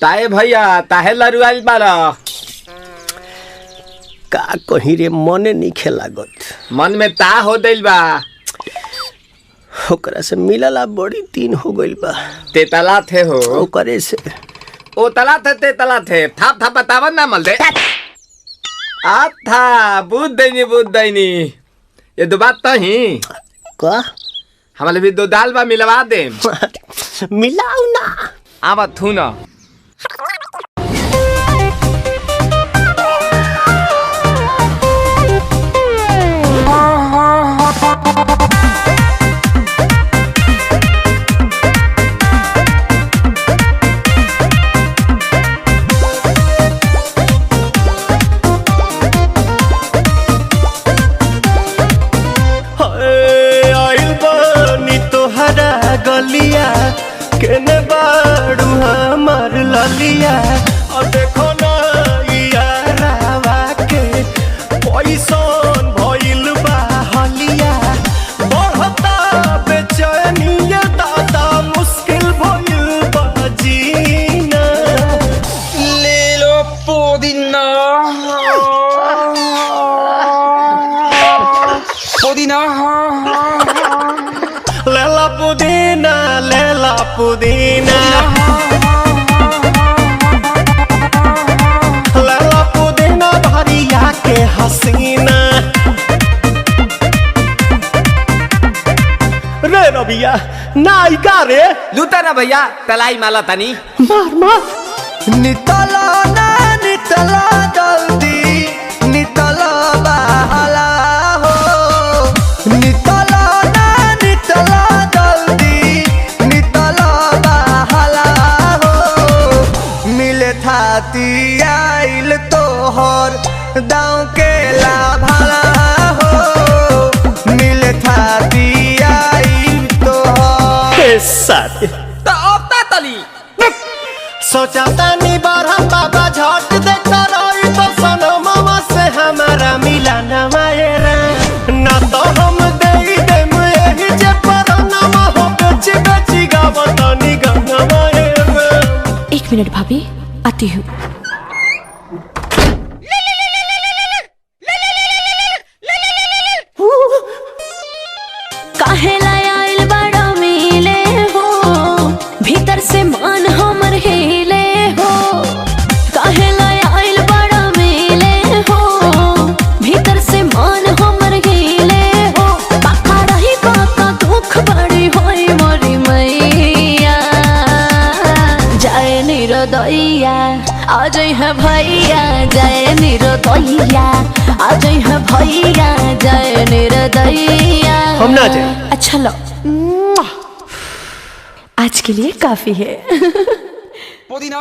ताए भैया ताहे लरुआल बारा का कहीं रे मने नहीं लागत। मन में ता हो दिल बा ओकरा से मिलला बड़ी दिन हो गइल बा। ते तला थे हो ओकरे से ओ तला थे ते तला थे थाप थाप बतावन ना मल दे आ था बुद्ध दैनी ये दो बात तो ही का हमारे भी दो दाल बा मिलवा दे मिलाऊ ना आवा थू ना गलिया केने बाड़ू हमार ललिया और देखो ना यारावा के पैसन भइल बा हलिया बढ़ता बेचैनिया दादा मुश्किल भइल बा जीना ले लो पुदीना पुदीना लेला पुदीना लेला पुदीना लेला पुदीना भरिया के हसीना रे रबिया नायिका रे लूटा ना भैया तलाई माला तनी मार मार नितला ना नितला जल्दी नितला बहाला हो नितला ना नितला जल्दी नितला बहाला हो मिले थाती आइल तोहर दाँव के लाभाला हो मिले थाती आइल तोहर साथी तो अब ता तली सोचा तानी बारह बाबा झट देखता रही तो सनो मामा से हमारा मिला न मायरा ना तो हम दे देम यही जे पर नामा हो बेची बेची गावतानी गंगा मायरा। 1 मिनट भाभी आती हूँ। काहेला आइल बड़ा मिले हो भीतर से मान हमर हिले हो काहेला आइल बड़ा मिले हो भीतर से मान हमर हिले हो बाका रही बाका दुख बड़ी होई मोरी मैया जाए निरोदैया आज है भैया जाए निरोदैया आज है भैया जाए निरोदैया हम ना जाए। अच्छा लो आज के लिए काफी है पुदीना